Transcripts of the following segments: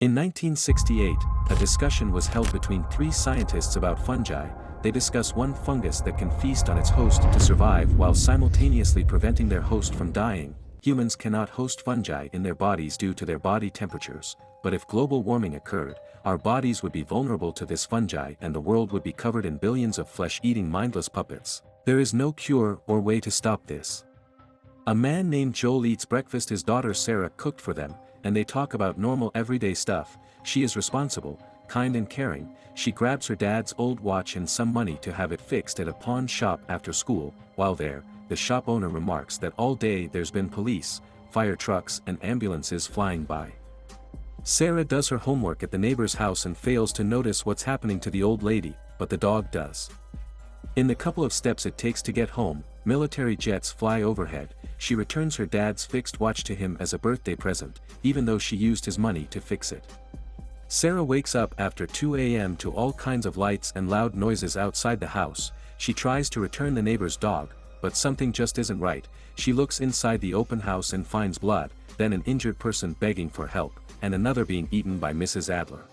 In 1968, a discussion was held between three scientists about fungi. They discuss one fungus that can feast on its host to survive while simultaneously preventing their host from dying. Humans cannot host fungi in their bodies due to their body temperatures, but if global warming occurred, our bodies would be vulnerable to this fungi and the world would be covered in billions of flesh-eating mindless puppets. There is no cure or way to stop this. A man named Joel eats breakfast his daughter Sarah cooked for them, and they talk about normal everyday stuff. She is responsible, kind and caring. She grabs her dad's old watch and some money to have it fixed at a pawn shop after school. While there, the shop owner remarks that all day there's been police, fire trucks and ambulances flying by. Sarah does her homework at the neighbor's house and fails to notice what's happening to the old lady, but the dog does. In the couple of steps it takes to get home, military jets fly overhead. She returns her dad's fixed watch to him as a birthday present, even though she used his money to fix it. Sarah wakes up after 2 a.m. to all kinds of lights and loud noises outside the house. She tries to return the neighbor's dog, but something just isn't right. She looks inside the open house and finds blood, then an injured person begging for help, and another being eaten by Mrs. Adler.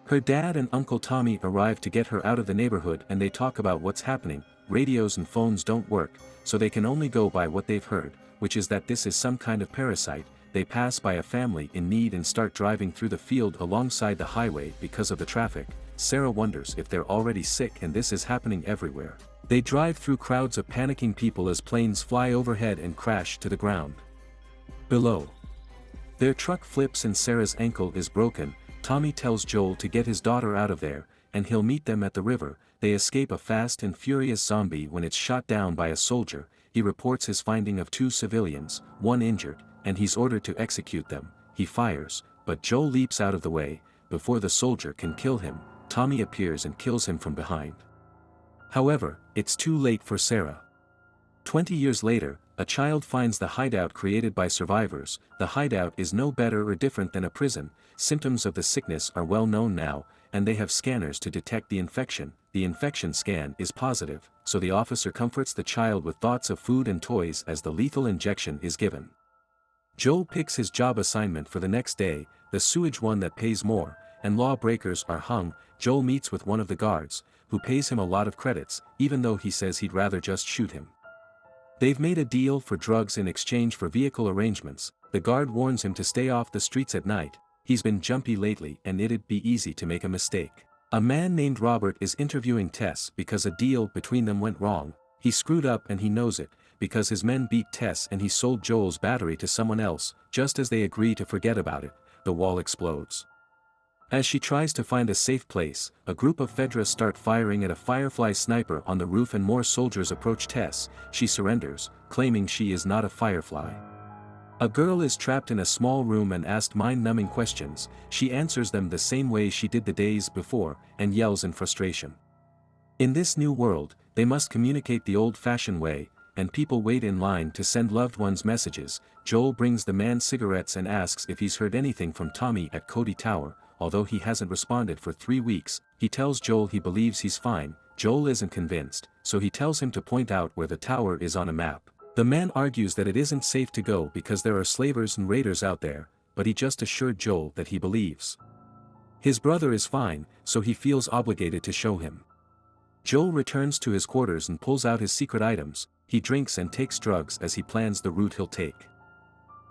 Her dad and Uncle Tommy arrive to get her out of the neighborhood and they talk about what's happening. Radios and phones don't work, so they can only go by what they've heard, which is that this is some kind of parasite. They pass by a family in need and start driving through the field alongside the highway because of the traffic. Sarah wonders if they're already sick and this is happening everywhere. They drive through crowds of panicking people as planes fly overhead and crash to the ground. Below, their truck flips and Sarah's ankle is broken. Tommy tells Joel to get his daughter out of there, and he'll meet them at the river. They escape a fast and furious zombie when it's shot down by a soldier. He reports his finding of 2 civilians, 1 injured, and he's ordered to execute them. He fires, but Joel leaps out of the way. Before the soldier can kill him, Tommy appears and kills him from behind. However, it's too late for Sarah. 20 years later, a child finds the hideout created by survivors. The hideout is no better or different than a prison. Symptoms of the sickness are well known now, and they have scanners to detect the infection. The infection scan is positive, so the officer comforts the child with thoughts of food and toys as the lethal injection is given. Joel picks his job assignment for the next day, the sewage one that pays more, and lawbreakers are hung. Joel meets with one of the guards, who pays him a lot of credits, even though he says he'd rather just shoot him. They've made a deal for drugs in exchange for vehicle arrangements. The guard warns him to stay off the streets at night. He's been jumpy lately and it'd be easy to make a mistake. A man named Robert is interviewing Tess because a deal between them went wrong. He screwed up and he knows it, because his men beat Tess and he sold Joel's battery to someone else. Just as they agree to forget about it, the wall explodes. As she tries to find a safe place, a group of Fedra start firing at a Firefly sniper on the roof and more soldiers approach Tess. She surrenders, claiming she is not a Firefly. A girl is trapped in a small room and asked mind-numbing questions. She answers them the same way she did the days before, and yells in frustration. In this new world, they must communicate the old-fashioned way, and people wait in line to send loved ones messages. Joel brings the man cigarettes and asks if he's heard anything from Tommy at Cody Tower. Although he hasn't responded for 3 weeks, he tells Joel he believes he's fine. Joel isn't convinced, so he tells him to point out where the tower is on a map. The man argues that it isn't safe to go because there are slavers and raiders out there, but he just assured Joel that he believes his brother is fine, so he feels obligated to show him. Joel returns to his quarters and pulls out his secret items. He drinks and takes drugs as he plans the route he'll take.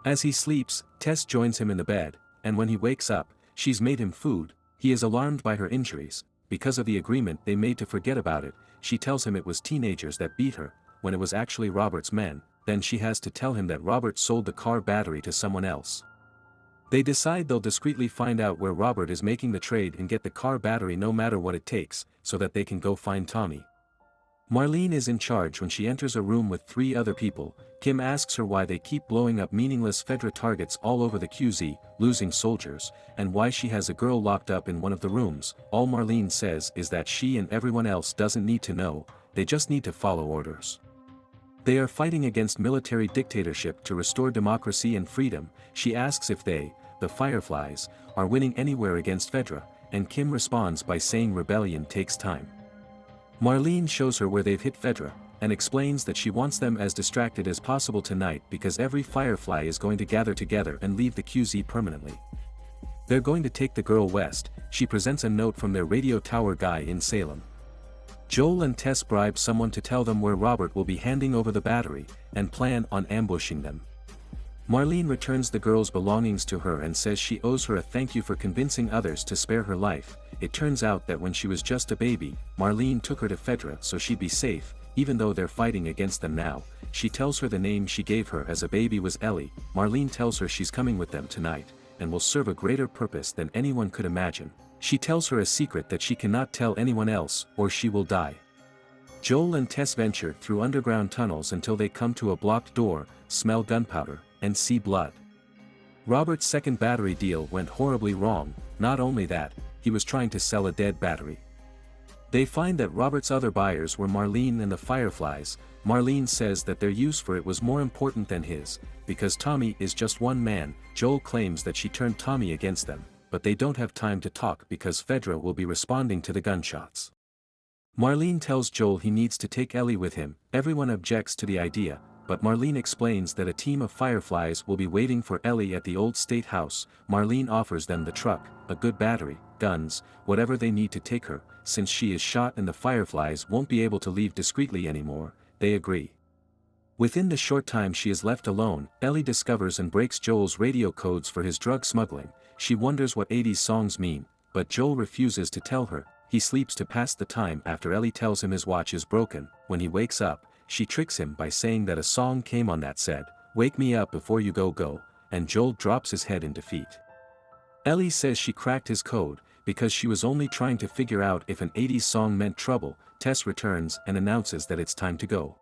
As he sleeps, Tess joins him in the bed, and when he wakes up, she's made him food. He is alarmed by her injuries. Because of the agreement they made to forget about it, she tells him it was teenagers that beat her, when it was actually Robert's men. Then she has to tell him that Robert sold the car battery to someone else. They decide they'll discreetly find out where Robert is making the trade and get the car battery no matter what it takes, so that they can go find Tommy. Marlene is in charge when she enters a room with 3 other people. Kim asks her why they keep blowing up meaningless Fedra targets all over the QZ, losing soldiers, and why she has a girl locked up in one of the rooms. All Marlene says is that she and everyone else doesn't need to know, they just need to follow orders. They are fighting against military dictatorship to restore democracy and freedom. She asks if they, the Fireflies, are winning anywhere against Fedra, and Kim responds by saying rebellion takes time. Marlene shows her where they've hit Fedra, and explains that she wants them as distracted as possible tonight because every Firefly is going to gather together and leave the QZ permanently. They're going to take the girl west. She presents a note from their radio tower guy in Salem. Joel and Tess bribe someone to tell them where Robert will be handing over the battery, and plan on ambushing them. Marlene returns the girl's belongings to her and says she owes her a thank you for convincing others to spare her life. It turns out that when she was just a baby, Marlene took her to Fedra so she'd be safe, even though they're fighting against them now. She tells her the name she gave her as a baby was Ellie. Marlene tells her she's coming with them tonight, and will serve a greater purpose than anyone could imagine. She tells her a secret that she cannot tell anyone else, or she will die. Joel and Tess venture through underground tunnels until they come to a blocked door, smell gunpowder, and see blood. Robert's second battery deal went horribly wrong. Not only that, he was trying to sell a dead battery. They find that Robert's other buyers were Marlene and the Fireflies. Marlene says that their use for it was more important than his, because Tommy is just one man. Joel claims that she turned Tommy against them, but they don't have time to talk because Fedra will be responding to the gunshots. Marlene tells Joel he needs to take Ellie with him. Everyone objects to the idea, but Marlene explains that a team of Fireflies will be waiting for Ellie at the old state house. Marlene offers them the truck, a good battery, guns, whatever they need to take her. Since she is shot and the Fireflies won't be able to leave discreetly anymore, they agree. Within the short time she is left alone, Ellie discovers and breaks Joel's radio codes for his drug smuggling. She wonders what 80s songs mean, but Joel refuses to tell her. He sleeps to pass the time after Ellie tells him his watch is broken. When he wakes up, she tricks him by saying that a song came on that said, "Wake me up before you go," and Joel drops his head in defeat. Ellie says she cracked his code, because she was only trying to figure out if an 80s song meant trouble. Tess returns and announces that it's time to go.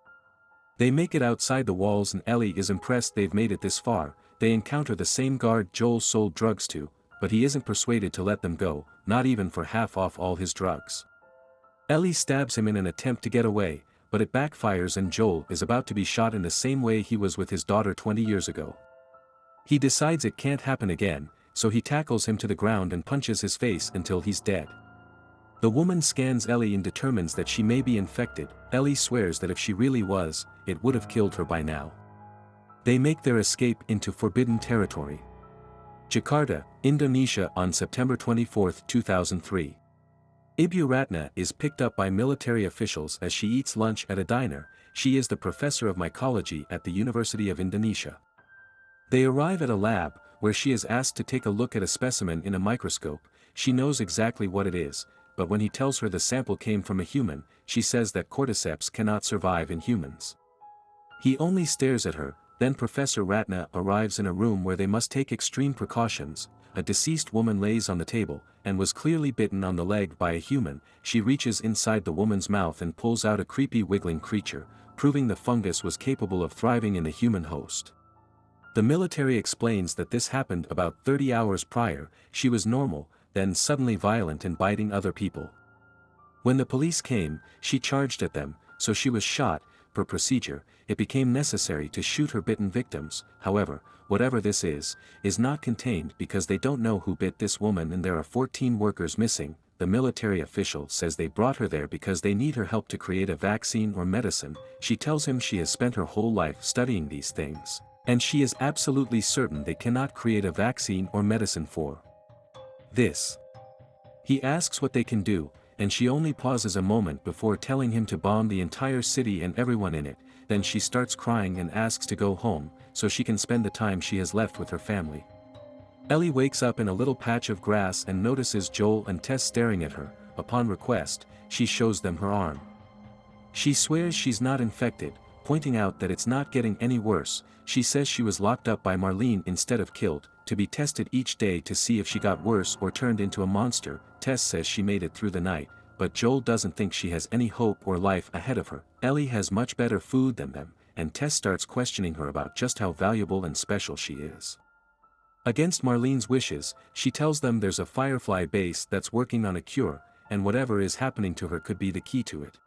They make it outside the walls and Ellie is impressed they've made it this far. They encounter the same guard Joel sold drugs to, but he isn't persuaded to let them go, not even for half off all his drugs. Ellie stabs him in an attempt to get away, but it backfires and Joel is about to be shot in the same way he was with his daughter 20 years ago. He decides it can't happen again, so he tackles him to the ground and punches his face until he's dead. The woman scans Ellie and determines that she may be infected. Ellie swears that if she really was, it would have killed her by now. They make their escape into forbidden territory. Jakarta, Indonesia on September 24, 2003. Ibu Ratna is picked up by military officials as she eats lunch at a diner. She is the professor of mycology at the University of Indonesia. They arrive at a lab, where she is asked to take a look at a specimen in a microscope. She knows exactly what it is, but when he tells her the sample came from a human, she says that cordyceps cannot survive in humans. He only stares at her. Then Professor Ratna arrives in a room where they must take extreme precautions. A deceased woman lays on the table, and was clearly bitten on the leg by a human. She reaches inside the woman's mouth and pulls out a creepy wiggling creature, proving the fungus was capable of thriving in the human host. The military explains that this happened about 30 hours prior. She was normal, then suddenly violent and biting other people. When the police came, she charged at them, so she was shot. Per procedure, it became necessary to shoot her bitten victims. However, whatever this is not contained because they don't know who bit this woman and there are 14 workers missing. The military official says they brought her there because they need her help to create a vaccine or medicine. She tells him she has spent her whole life studying these things, and she is absolutely certain they cannot create a vaccine or medicine for this. He asks what they can do, and she only pauses a moment before telling him to bomb the entire city and everyone in it. Then she starts crying and asks to go home, so she can spend the time she has left with her family. Ellie wakes up in a little patch of grass and notices Joel and Tess staring at her. Upon request, she shows them her arm. She swears she's not infected, pointing out that it's not getting any worse. She says she was locked up by Marlene instead of killed, to be tested each day to see if she got worse or turned into a monster. Tess says she made it through the night, but Joel doesn't think she has any hope or life ahead of her. Ellie has much better food than them, and Tess starts questioning her about just how valuable and special she is. Against Marlene's wishes, she tells them there's a Firefly base that's working on a cure, and whatever is happening to her could be the key to it.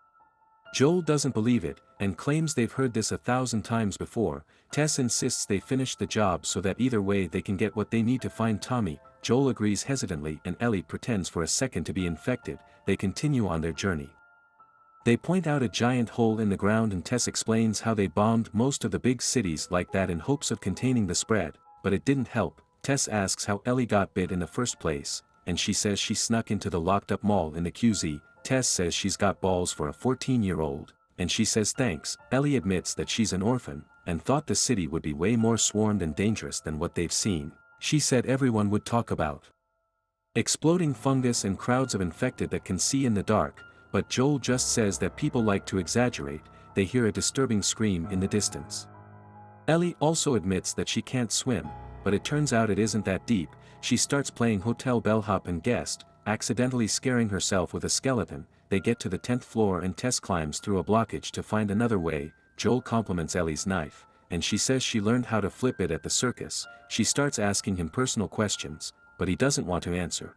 Joel doesn't believe it, and claims they've heard this 1,000 times before. Tess insists they finish the job so that either way they can get what they need to find Tommy. Joel agrees hesitantly and Ellie pretends for a second to be infected. They continue on their journey. They point out a giant hole in the ground and Tess explains how they bombed most of the big cities like that in hopes of containing the spread, but it didn't help. Tess asks how Ellie got bit in the first place, and she says she snuck into the locked-up mall in the QZ. Tess says she's got balls for a 14-year-old, and she says thanks. Ellie admits that she's an orphan, and thought the city would be way more swarmed and dangerous than what they've seen. She said everyone would talk about exploding fungus and crowds of infected that can see in the dark, but Joel just says that people like to exaggerate. They hear a disturbing scream in the distance. Ellie also admits that she can't swim, but it turns out it isn't that deep. She starts playing hotel bellhop and guest, accidentally scaring herself with a skeleton. They get to the 10th floor and Tess climbs through a blockage to find another way. Joel compliments Ellie's knife, and she says she learned how to flip it at the circus. She starts asking him personal questions, but he doesn't want to answer.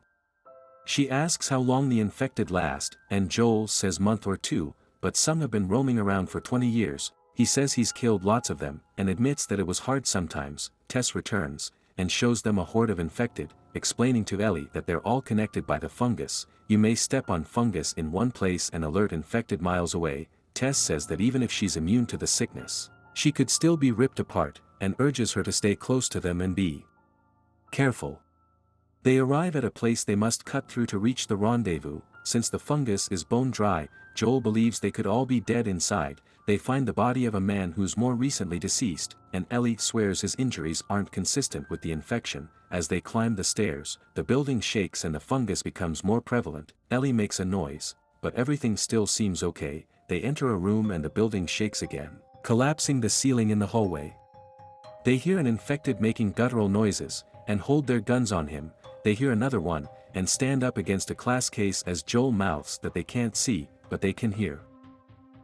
She asks how long the infected last, and Joel says month or two, but some have been roaming around for 20 years. He says he's killed lots of them, and admits that it was hard sometimes. Tess returns, and shows them a horde of infected, explaining to Ellie that they're all connected by the fungus. You may step on fungus in one place and alert infected miles away. Tess says that even if she's immune to the sickness, she could still be ripped apart, and urges her to stay close to them and be careful. They arrive at a place they must cut through to reach the rendezvous. Since the fungus is bone dry, Joel believes they could all be dead inside. They find the body of a man who's more recently deceased, and Ellie swears his injuries aren't consistent with the infection. As they climb the stairs, the building shakes and the fungus becomes more prevalent. Ellie makes a noise, but everything still seems okay. They enter a room and the building shakes again, collapsing the ceiling in the hallway. They hear an infected making guttural noises, and hold their guns on him. They hear another one, and stand up against a glass case as Joel mouths that they can't see, but they can hear.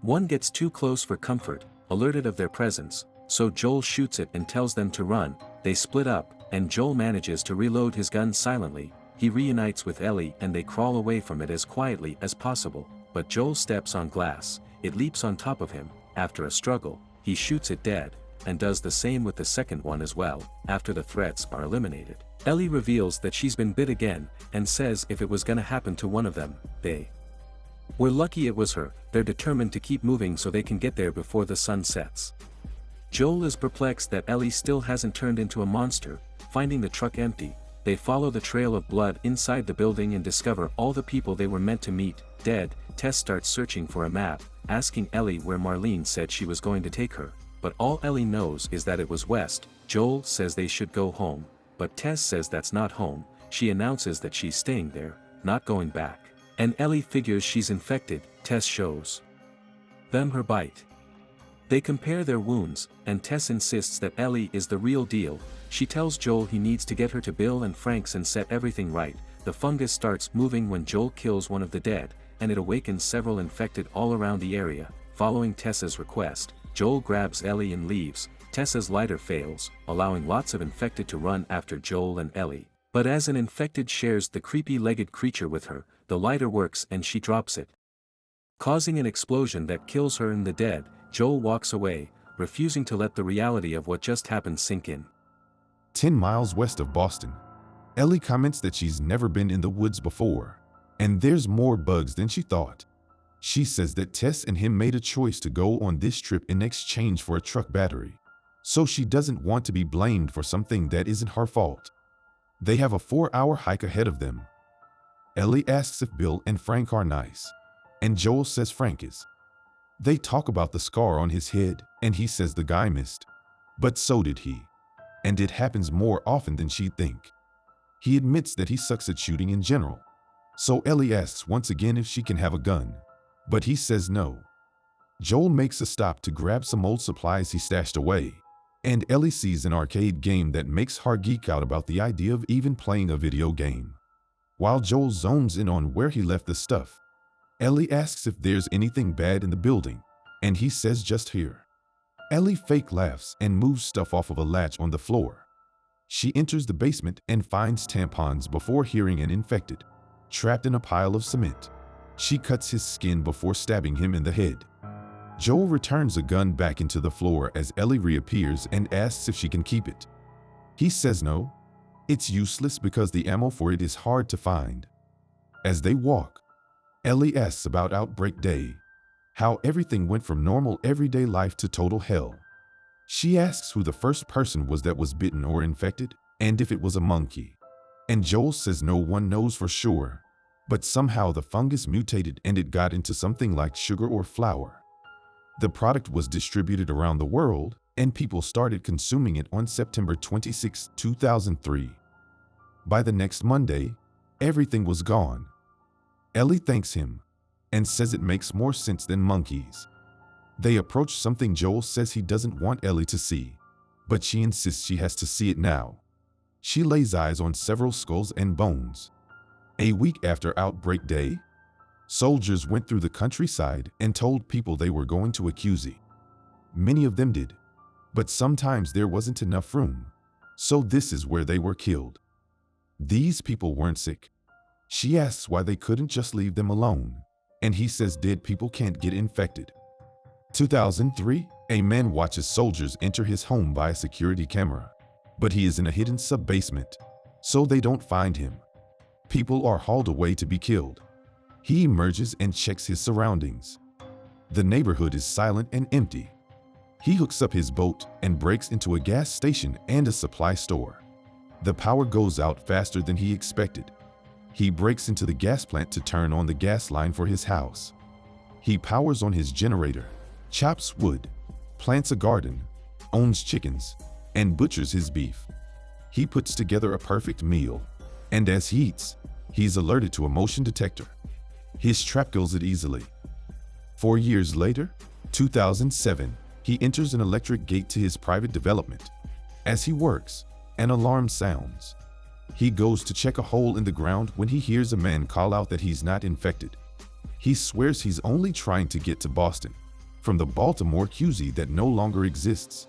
One gets too close for comfort, alerted of their presence, so Joel shoots it and tells them to run. They split up, and Joel manages to reload his gun silently. He reunites with Ellie and they crawl away from it as quietly as possible, but Joel steps on glass. It leaps on top of him. After a struggle, he shoots it dead, and does the same with the second one as well. After the threats are eliminated, Ellie reveals that she's been bit again, and says if it was gonna happen to one of them, they were lucky it was her. They're determined to keep moving so they can get there before the sun sets. Joel is perplexed that Ellie still hasn't turned into a monster. Finding the truck empty, they follow the trail of blood inside the building and discover all the people they were meant to meet, dead. Tess starts searching for a map, asking Ellie where Marlene said she was going to take her, but all Ellie knows is that it was west. Joel says they should go home, but Tess says that's not home. She announces that she's staying there, not going back. And Ellie figures she's infected. Tess shows them her bite. They compare their wounds, and Tess insists that Ellie is the real deal. She tells Joel he needs to get her to Bill and Frank's and set everything right. The fungus starts moving when Joel kills one of the dead, and it awakens several infected all around the area. Following Tessa's request, Joel grabs Ellie and leaves. Tessa's lighter fails, allowing lots of infected to run after Joel and Ellie. But as an infected shares the creepy-legged creature with her, the lighter works and she drops it, causing an explosion that kills her and the dead. Joel walks away, refusing to let the reality of what just happened sink in. 10 miles west of Boston, Ellie comments that she's never been in the woods before, and there's more bugs than she thought. She says that Tess and him made a choice to go on this trip in exchange for a truck battery, so she doesn't want to be blamed for something that isn't her fault. They have a 4-hour hike ahead of them. Ellie asks if Bill and Frank are nice, and Joel says Frank is. They talk about the scar on his head, and he says the guy missed. But so did he. And it happens more often than she'd think. He admits that he sucks at shooting in general. So Ellie asks once again if she can have a gun, but he says no. Joel makes a stop to grab some old supplies he stashed away, and Ellie sees an arcade game that makes her geek out about the idea of even playing a video game. While Joel zones in on where he left the stuff, Ellie asks if there's anything bad in the building, and he says just here. Ellie fake laughs and moves stuff off of a latch on the floor. She enters the basement and finds tampons before hearing an infected trapped in a pile of cement. She cuts his skin before stabbing him in the head. Joel returns a gun back into the floor as Ellie reappears and asks if she can keep it. He says no. It's useless because the ammo for it is hard to find. As they walk, Ellie asks about Outbreak Day, how everything went from normal everyday life to total hell. She asks who the first person was that was bitten or infected. and if it was a monkey. And Joel says no one knows for sure, but somehow the fungus mutated and it got into something like sugar or flour. The product was distributed around the world, and people started consuming it on September 26, 2003. By the next Monday, everything was gone. Ellie thanks him and says it makes more sense than monkeys. They approach something Joel says he doesn't want Ellie to see, but she insists she has to see it now. She lays eyes on several skulls and bones. A week after Outbreak Day, soldiers went through the countryside and told people they were going to Accusey. Many of them did, but sometimes there wasn't enough room, so this is where they were killed. These people weren't sick. She asks why they couldn't just leave them alone, and he says dead people can't get infected. 2003, a man watches soldiers enter his home by a security camera, but he is in a hidden sub-basement, so they don't find him. People are hauled away to be killed. He emerges and checks his surroundings. The neighborhood is silent and empty. He hooks up his boat and breaks into a gas station and a supply store. The power goes out faster than he expected. He breaks into the gas plant to turn on the gas line for his house. He powers on his generator, chops wood, plants a garden, owns chickens, and butchers his beef. He puts together a perfect meal, and as he eats, he's alerted to a motion detector. His trap kills it easily. 4 years later, 2007, he enters an electric gate to his private development. As he works, an alarm sounds. He goes to check a hole in the ground when he hears a man call out that he's not infected. He swears he's only trying to get to Boston, from the Baltimore QZ that no longer exists.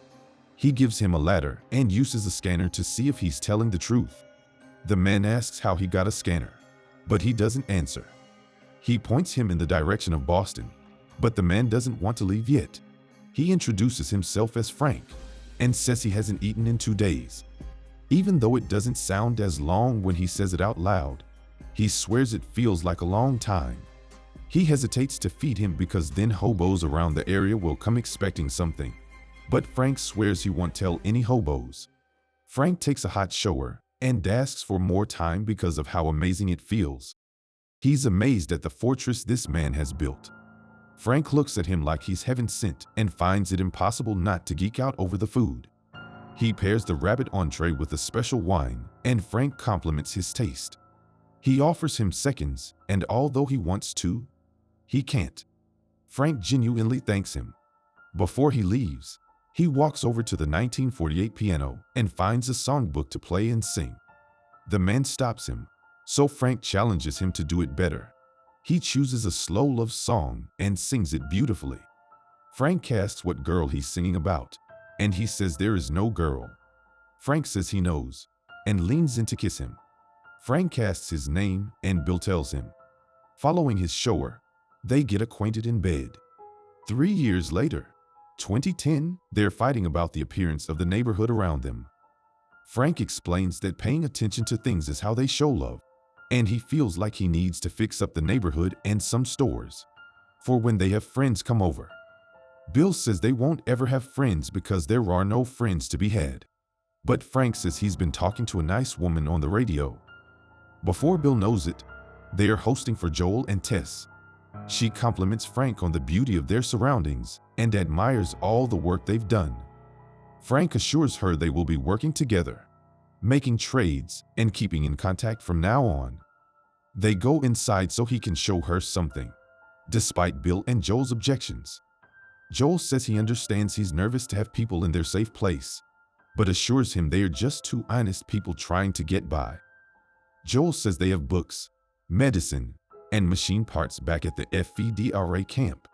He gives him a ladder and uses a scanner to see if he's telling the truth. The man asks how he got a scanner, but he doesn't answer. He points him in the direction of Boston, but the man doesn't want to leave yet. He introduces himself as Frank and says he hasn't eaten in 2 days. Even though it doesn't sound as long when he says it out loud, he swears it feels like a long time. He hesitates to feed him because then hobos around the area will come expecting something. But Frank swears he won't tell any hobos. Frank takes a hot shower and asks for more time because of how amazing it feels. He's amazed at the fortress this man has built. Frank looks at him like he's heaven sent and finds it impossible not to geek out over the food. He pairs the rabbit entree with a special wine, and Frank compliments his taste. He offers him seconds, and although he wants to, he can't. Frank genuinely thanks him. Before he leaves, he walks over to the 1948 piano and finds a songbook to play and sing. The man stops him, so Frank challenges him to do it better. He chooses a slow love song and sings it beautifully. Frank asks what girl he's singing about, and he says there is no girl. Frank says he knows, and leans in to kiss him. Frank asks his name, and Bill tells him. Following his shower, they get acquainted in bed. 3 years later, 2010, they're fighting about the appearance of the neighborhood around them. Frank explains that paying attention to things is how they show love, and he feels like he needs to fix up the neighborhood and some stores for when they have friends come over. Bill says they won't ever have friends because there are no friends to be had. But Frank says he's been talking to a nice woman on the radio. Before Bill knows it, they are hosting for Joel and Tess. She compliments Frank on the beauty of their surroundings and admires all the work they've done. Frank assures her they will be working together, making trades and keeping in contact from now on. They go inside so he can show her something, despite Bill and Joel's objections. Joel says he understands he's nervous to have people in their safe place, but assures him they are just two honest people trying to get by. Joel says they have books, medicine, and machine parts back at the FEDRA camp.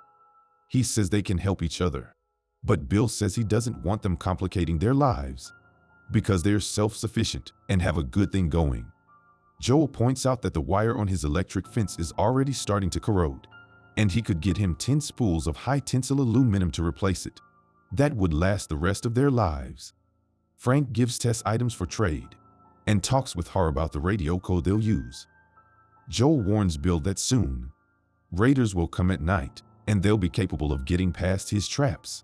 He says they can help each other, but Bill says he doesn't want them complicating their lives because they're self-sufficient and have a good thing going. Joel points out that the wire on his electric fence is already starting to corrode, and he could get him 10 spools of high-tensile aluminum to replace it. That would last the rest of their lives. Frank gives Tess items for trade and talks with her about the radio code they'll use. Joel warns Bill that soon, raiders will come at night and they'll be capable of getting past his traps.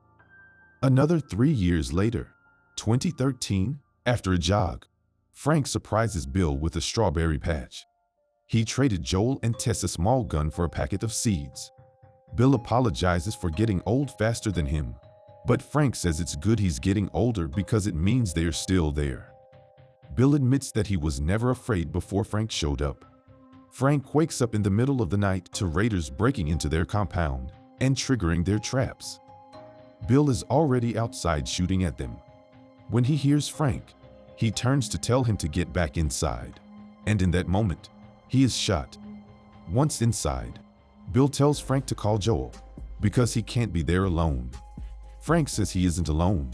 Another 3 years later, 2013, after a jog, Frank surprises Bill with a strawberry patch. He traded Joel and Tess a small gun for a packet of seeds. Bill apologizes for getting old faster than him, but Frank says it's good he's getting older because it means they're still there. Bill admits that he was never afraid before Frank showed up. Frank wakes up in the middle of the night to raiders breaking into their compound and triggering their traps. Bill is already outside shooting at them. When he hears Frank, he turns to tell him to get back inside, and in that moment, he is shot. Once inside, Bill tells Frank to call Joel because he can't be there alone. Frank says he isn't alone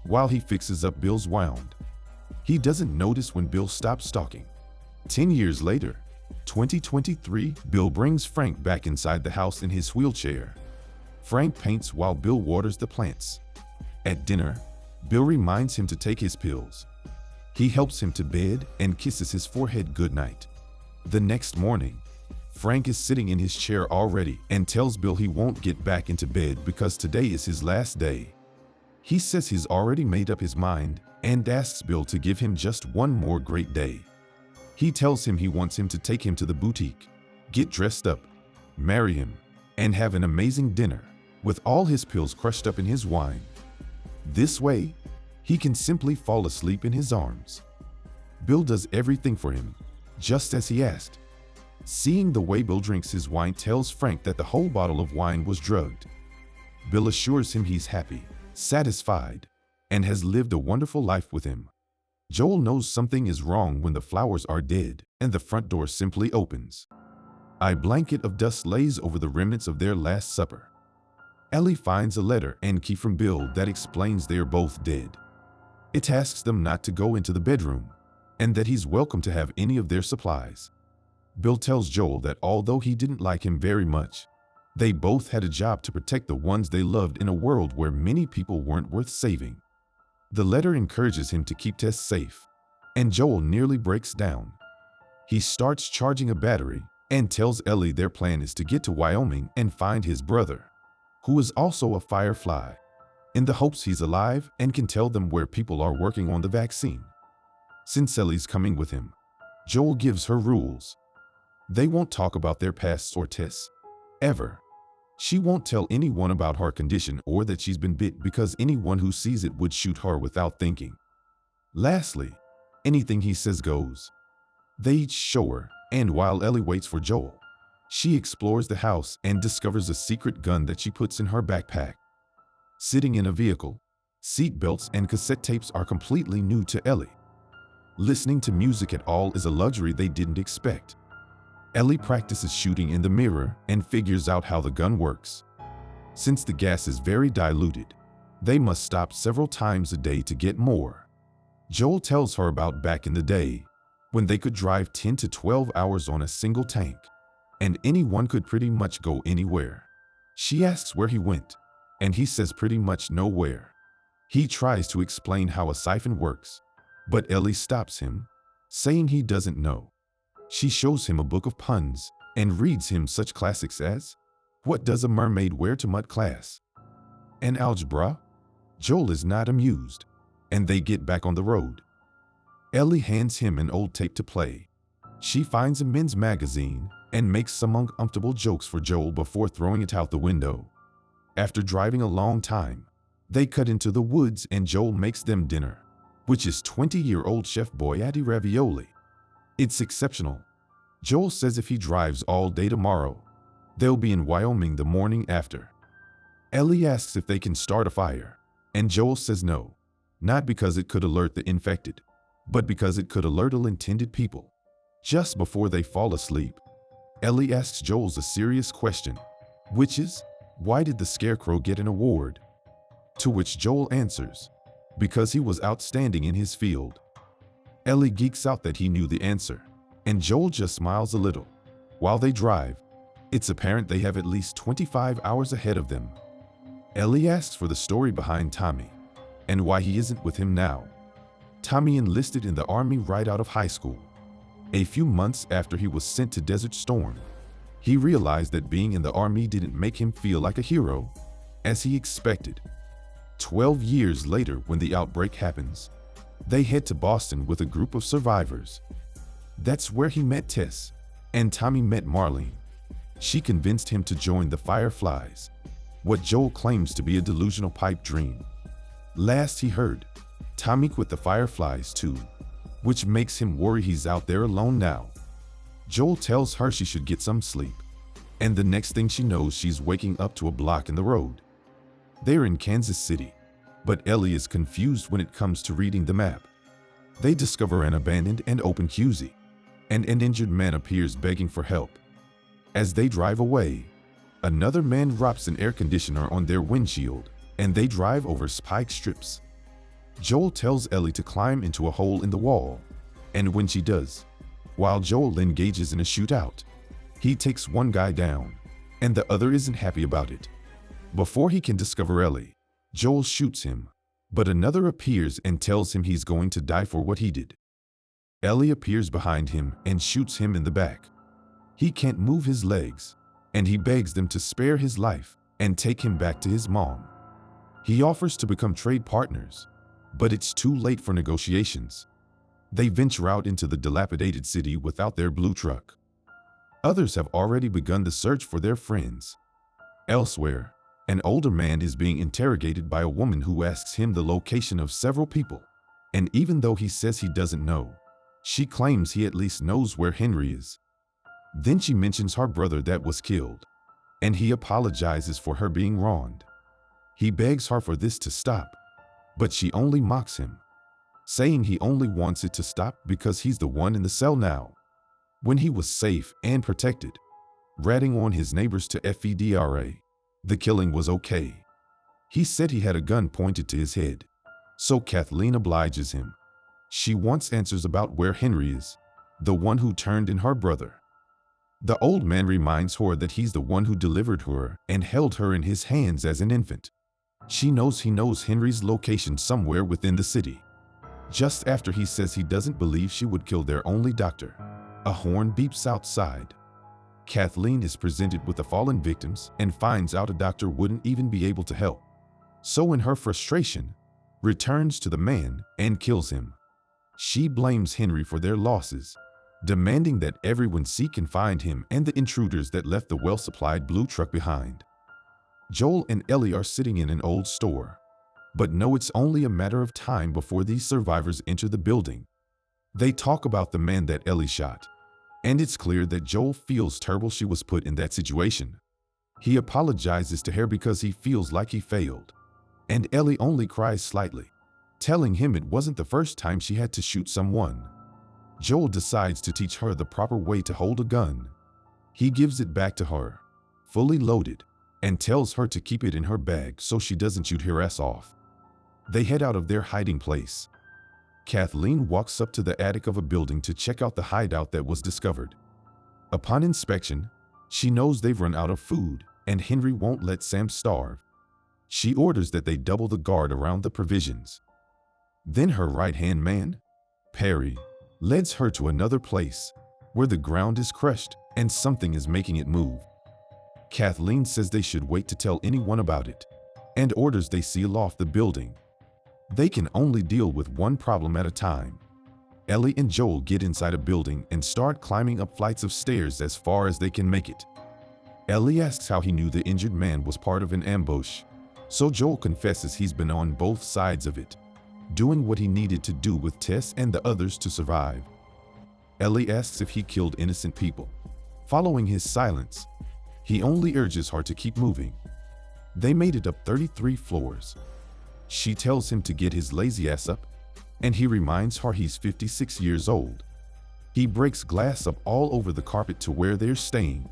while he fixes up Bill's wound. He doesn't notice when Bill stops talking. 10 years later, 2023, Bill brings Frank back inside the house in his wheelchair. Frank paints while Bill waters the plants. At dinner, Bill reminds him to take his pills. He helps him to bed and kisses his forehead goodnight. The next morning, Frank is sitting in his chair already and tells Bill he won't get back into bed because today is his last day. He says he's already made up his mind and asks Bill to give him just one more great day. He tells him he wants him to take him to the boutique, get dressed up, marry him, and have an amazing dinner with all his pills crushed up in his wine. This way, he can simply fall asleep in his arms. Bill does everything for him, just as he asked. Seeing the way Bill drinks his wine tells Frank that the whole bottle of wine was drugged. Bill assures him he's happy, satisfied, and has lived a wonderful life with him. Joel knows something is wrong when the flowers are dead and the front door simply opens. A blanket of dust lays over the remnants of their last supper. Ellie finds a letter and key from Bill that explains they are both dead. It asks them not to go into the bedroom and that he's welcome to have any of their supplies. Bill tells Joel that although he didn't like him very much, they both had a job to protect the ones they loved in a world where many people weren't worth saving. The letter encourages him to keep Tess safe, and Joel nearly breaks down. He starts charging a battery and tells Ellie their plan is to get to Wyoming and find his brother, who is also a firefly, in the hopes he's alive and can tell them where people are working on the vaccine. Since Ellie's coming with him, Joel gives her rules. They won't talk about their pasts or Tess, ever. She won't tell anyone about her condition or that she's been bit because anyone who sees it would shoot her without thinking. Lastly, anything he says goes. They each show her, and while Ellie waits for Joel, she explores the house and discovers a secret gun that she puts in her backpack. Sitting in a vehicle, seat belts and cassette tapes are completely new to Ellie. Listening to music at all is a luxury they didn't expect. Ellie practices shooting in the mirror and figures out how the gun works. Since the gas is very diluted, they must stop several times a day to get more. Joel tells her about back in the day, when they could drive 10 to 12 hours on a single tank, and anyone could pretty much go anywhere. She asks where he went, and he says pretty much nowhere. He tries to explain how a siphon works, but Ellie stops him, saying he doesn't know. She shows him a book of puns and reads him such classics as, "What does a mermaid wear to mud class?" and algebra. Joel is not amused, and they get back on the road. Ellie hands him an old tape to play. She finds a men's magazine and makes some uncomfortable jokes for Joel before throwing it out the window. After driving a long time, they cut into the woods and Joel makes them dinner, which is 20-year-old Chef Boyardee ravioli. It's exceptional. Joel says if he drives all day tomorrow, they'll be in Wyoming the morning after. Ellie asks if they can start a fire, and Joel says no, not because it could alert the infected, but because it could alert ill-intended people. Just before they fall asleep, Ellie asks Joel a serious question, which is, why did the Scarecrow get an award? To which Joel answers, because he was outstanding in his field. Ellie geeks out that he knew the answer, and Joel just smiles a little. While they drive, it's apparent they have at least 25 hours ahead of them. Ellie asks for the story behind Tommy, and why he isn't with him now. Tommy enlisted in the Army right out of high school. A few months after he was sent to Desert Storm, he realized that being in the Army didn't make him feel like a hero, as he expected. 12 years later, when the outbreak happens, They head to Boston with a group of survivors. That's where he met Tess, and Tommy met Marlene. She convinced him to join the Fireflies, what Joel claims to be a delusional pipe dream. Last he heard, Tommy quit the Fireflies too, which makes him worry he's out there alone now. Joel tells her she should get some sleep, and the next thing she knows, she's waking up to a block in the road. They're in Kansas City, but Ellie is confused when it comes to reading the map. They discover an abandoned and open QZ, and an injured man appears begging for help. As they drive away, another man drops an air conditioner on their windshield, and they drive over spike strips. Joel tells Ellie to climb into a hole in the wall, and when she does, while Joel engages in a shootout, he takes one guy down, and the other isn't happy about it. Before he can discover Ellie, Joel shoots him, but another appears and tells him he's going to die for what he did. Ellie appears behind him and shoots him in the back. He can't move his legs, and he begs them to spare his life and take him back to his mom. He offers to become trade partners, but it's too late for negotiations. They venture out into the dilapidated city without their blue truck. Others have already begun the search for their friends. Elsewhere, an older man is being interrogated by a woman who asks him the location of several people, and even though he says he doesn't know, she claims he at least knows where Henry is. Then she mentions her brother that was killed, and he apologizes for her being wronged. He begs her for this to stop, but she only mocks him, saying he only wants it to stop because he's the one in the cell now, when he was safe and protected, ratting on his neighbors to FEDRA. The killing was okay. He said he had a gun pointed to his head, so Kathleen obliges him. She wants answers about where Henry is, the one who turned in her brother. The old man reminds her that he's the one who delivered her and held her in his hands as an infant. She knows he knows Henry's location somewhere within the city. Just after he says he doesn't believe she would kill their only doctor, a horn beeps outside. Kathleen is presented with the fallen victims and finds out a doctor wouldn't even be able to help. So in her frustration, returns to the man and kills him. She blames Henry for their losses, demanding that everyone seek and find him and the intruders that left the well-supplied blue truck behind. Joel and Ellie are sitting in an old store, but know it's only a matter of time before these survivors enter the building. They talk about the man that Ellie shot, and it's clear that Joel feels terrible she was put in that situation. He apologizes to her because he feels like he failed, and Ellie only cries slightly, telling him it wasn't the first time she had to shoot someone. Joel decides to teach her the proper way to hold a gun. He gives it back to her, fully loaded, and tells her to keep it in her bag so she doesn't shoot her ass off. They head out of their hiding place. Kathleen walks up to the attic of a building to check out the hideout that was discovered. Upon inspection, she knows they've run out of food, and Henry won't let Sam starve. She orders that they double the guard around the provisions. Then her right-hand man, Perry, leads her to another place, where the ground is crushed and something is making it move. Kathleen says they should wait to tell anyone about it, and orders they seal off the building. They can only deal with one problem at a time. Ellie and Joel get inside a building and start climbing up flights of stairs as far as they can make it. Ellie asks how he knew the injured man was part of an ambush, so Joel confesses he's been on both sides of it, doing what he needed to do with Tess and the others to survive. Ellie asks if he killed innocent people. Following his silence, he only urges her to keep moving. They made it up 33 floors. She tells him to get his lazy ass up, and he reminds her he's 56 years old. He breaks glass up all over the carpet to where they're staying,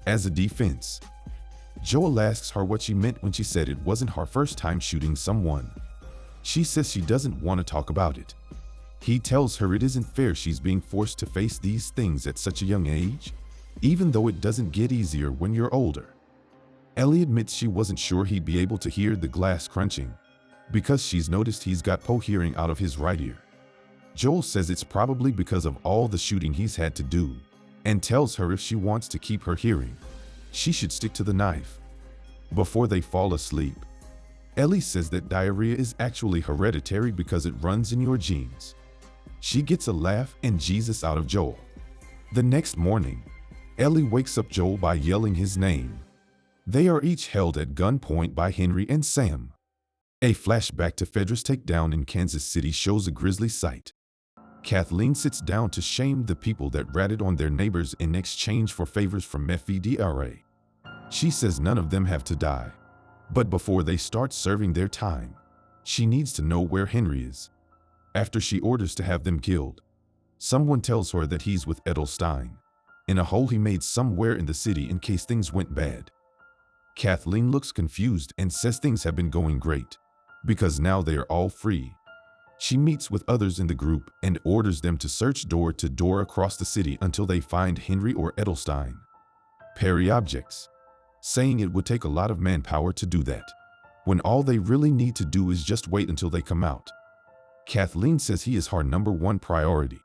as a defense. Joel asks her what she meant when she said it wasn't her first time shooting someone. She says she doesn't want to talk about it. He tells her it isn't fair she's being forced to face these things at such a young age, even though it doesn't get easier when you're older. Ellie admits she wasn't sure he'd be able to hear the glass crunching, because she's noticed he's got poor hearing out of his right ear. Joel says it's probably because of all the shooting he's had to do, and tells her if she wants to keep her hearing, she should stick to the knife. Before they fall asleep, Ellie says that diarrhea is actually hereditary because it runs in your genes. She gets a laugh and Jesus out of Joel. The next morning, Ellie wakes up Joel by yelling his name. They are each held at gunpoint by Henry and Sam. A flashback to Phaedra's takedown in Kansas City shows a grisly sight. Kathleen sits down to shame the people that ratted on their neighbors in exchange for favors from FEDRA. She says none of them have to die. But before they start serving their time, she needs to know where Henry is. After she orders to have them killed, someone tells her that he's with Edelstein, in a hole he made somewhere in the city in case things went bad. Kathleen looks confused and says things have been going great, because now they are all free. She meets with others in the group and orders them to search door to door across the city until they find Henry or Edelstein. Perry objects, saying it would take a lot of manpower to do that, when all they really need to do is just wait until they come out. Kathleen says he is her #1 priority,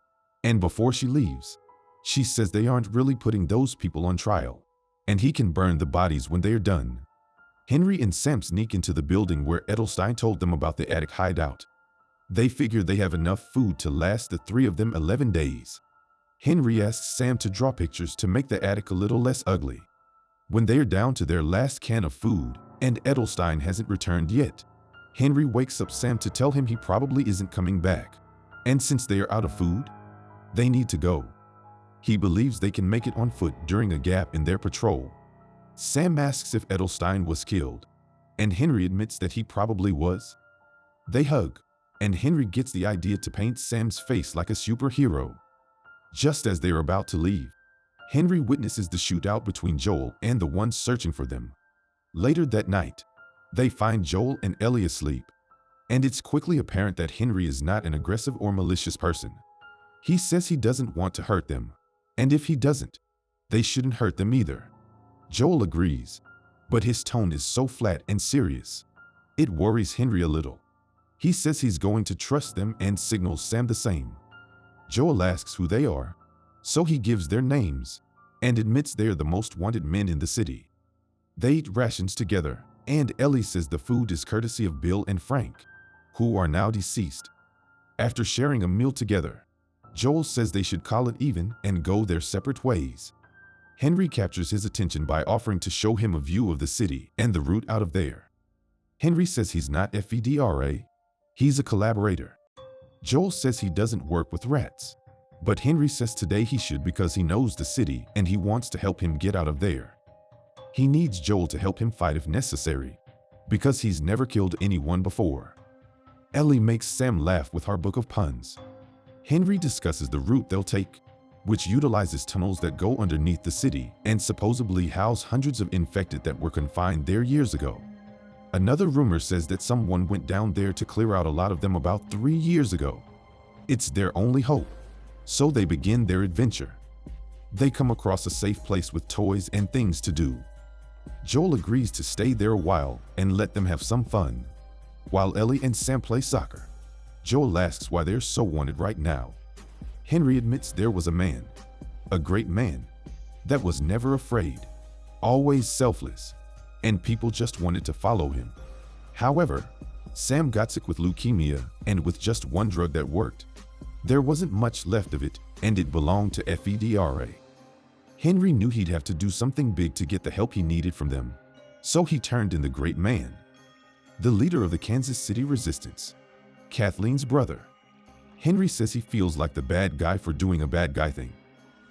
and before she leaves, she says they aren't really putting those people on trial, and he can burn the bodies when they are done. Henry and Sam sneak into the building where Edelstein told them about the attic hideout. They figure they have enough food to last the 3 of them 11 days. Henry asks Sam to draw pictures to make the attic a little less ugly. When they are down to their last can of food, and Edelstein hasn't returned yet, Henry wakes up Sam to tell him he probably isn't coming back, and since they are out of food, they need to go. He believes they can make it on foot during a gap in their patrol. Sam asks if Edelstein was killed, and Henry admits that he probably was. They hug, and Henry gets the idea to paint Sam's face like a superhero. Just as they are about to leave, Henry witnesses the shootout between Joel and the ones searching for them. Later that night, they find Joel and Ellie asleep, and it's quickly apparent that Henry is not an aggressive or malicious person. He says he doesn't want to hurt them, and if he doesn't, they shouldn't hurt them either. Joel agrees, but his tone is so flat and serious. It worries Henry a little. He says he's going to trust them and signals Sam the same. Joel asks who they are, so he gives their names and admits they are the most wanted men in the city. They eat rations together, and Ellie says the food is courtesy of Bill and Frank, who are now deceased. After sharing a meal together, Joel says they should call it even and go their separate ways. Henry captures his attention by offering to show him a view of the city and the route out of there. Henry says he's not FEDRA, he's a collaborator. Joel says he doesn't work with rats, but Henry says today he should because he knows the city and he wants to help him get out of there. He needs Joel to help him fight if necessary, because he's never killed anyone before. Ellie makes Sam laugh with her book of puns. Henry discusses the route they'll take, which utilizes tunnels that go underneath the city and supposedly house hundreds of infected that were confined there years ago. Another rumor says that someone went down there to clear out a lot of them about 3 years ago. It's their only hope, so they begin their adventure. They come across a safe place with toys and things to do. Joel agrees to stay there a while and let them have some fun, while Ellie and Sam play soccer. Joel asks why they're so wanted right now. Henry admits there was a man, a great man, that was never afraid, always selfless, and people just wanted to follow him. However, Sam got sick with leukemia, and with just one drug that worked, there wasn't much left of it, and it belonged to FEDRA. Henry knew he'd have to do something big to get the help he needed from them, so he turned in the great man, the leader of the Kansas City resistance, Kathleen's brother. Henry says he feels like the bad guy for doing a bad guy thing,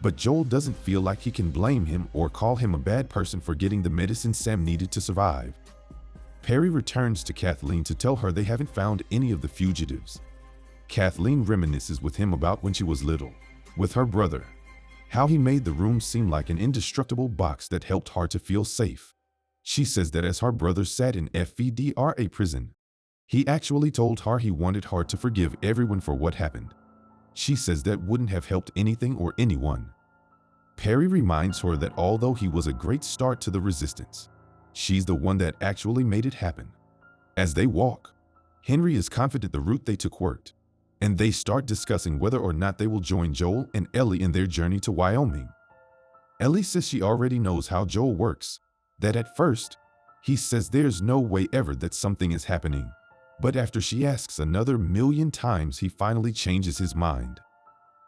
but Joel doesn't feel like he can blame him or call him a bad person for getting the medicine Sam needed to survive. Perry returns to Kathleen to tell her they haven't found any of the fugitives. Kathleen reminisces with him about when she was little, with her brother, how he made the room seem like an indestructible box that helped her to feel safe. She says that as her brother sat in FEDRA prison, he actually told her he wanted her to forgive everyone for what happened. She says that wouldn't have helped anything or anyone. Perry reminds her that although he was a great start to the resistance, she's the one that actually made it happen. As they walk, Henry is confident the route they took worked, and they start discussing whether or not they will join Joel and Ellie in their journey to Wyoming. Ellie says she already knows how Joel works, that at first, He says there's no way ever that something is happening. But after she asks another million times, he finally changes his mind.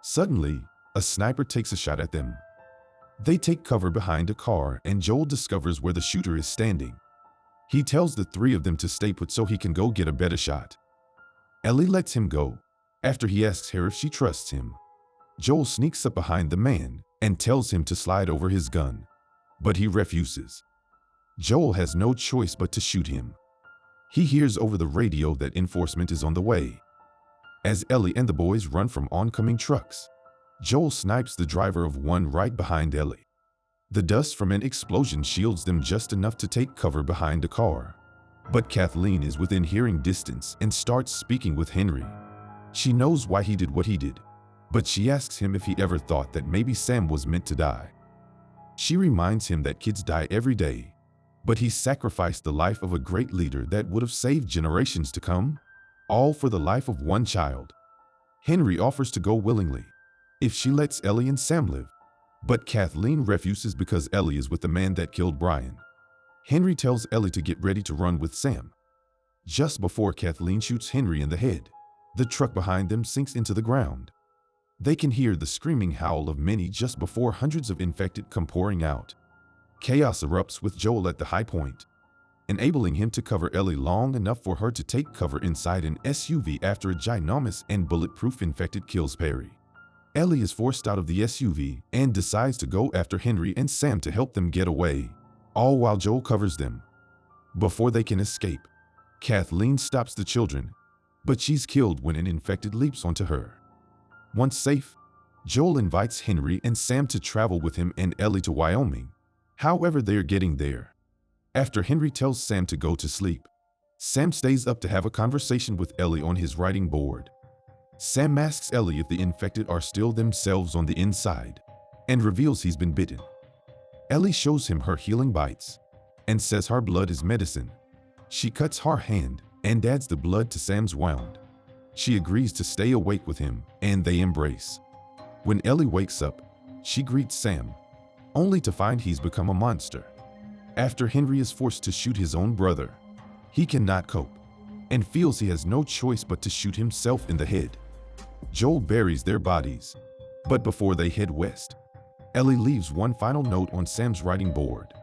Suddenly, a sniper takes a shot at them. They take cover behind a car and Joel discovers where the shooter is standing. He tells the three of them to stay put so he can go get a better shot. Ellie lets him go after he asks her if she trusts him. Joel sneaks up behind the man and tells him to slide over his gun, but he refuses. Joel has no choice but to shoot him. He hears over the radio that enforcement is on the way. As Ellie and the boys run from oncoming trucks, Joel snipes the driver of one right behind Ellie. The dust from an explosion shields them just enough to take cover behind a car. But Kathleen is within hearing distance and starts speaking with Henry. She knows why he did what he did, but she asks him if he ever thought that maybe Sam was meant to die. She reminds him that kids die every day, but he sacrificed the life of a great leader that would have saved generations to come, all for the life of one child. Henry offers to go willingly, if she lets Ellie and Sam live, but Kathleen refuses because Ellie is with the man that killed Brian. Henry tells Ellie to get ready to run with Sam. Just before Kathleen shoots Henry in the head, the truck behind them sinks into the ground. They can hear the screaming howl of many just before hundreds of infected come pouring out. Chaos erupts with Joel at the high point, enabling him to cover Ellie long enough for her to take cover inside an SUV after a ginormous and bulletproof infected kills Perry. Ellie is forced out of the SUV and decides to go after Henry and Sam to help them get away, all while Joel covers them. Before they can escape, Kathleen stops the children, but she's killed when an infected leaps onto her. Once safe, Joel invites Henry and Sam to travel with him and Ellie to Wyoming. However, they're getting there. After Henry tells Sam to go to sleep, Sam stays up to have a conversation with Ellie on his writing board. Sam asks Ellie if the infected are still themselves on the inside, and reveals he's been bitten. Ellie shows him her healing bites, and says her blood is medicine. She cuts her hand and adds the blood to Sam's wound. She agrees to stay awake with him, and they embrace. When Ellie wakes up, she greets Sam, only to find he's become a monster. After Henry is forced to shoot his own brother, he cannot cope, and feels he has no choice but to shoot himself in the head. Joel buries their bodies, but before they head west, Ellie leaves one final note on Sam's writing board.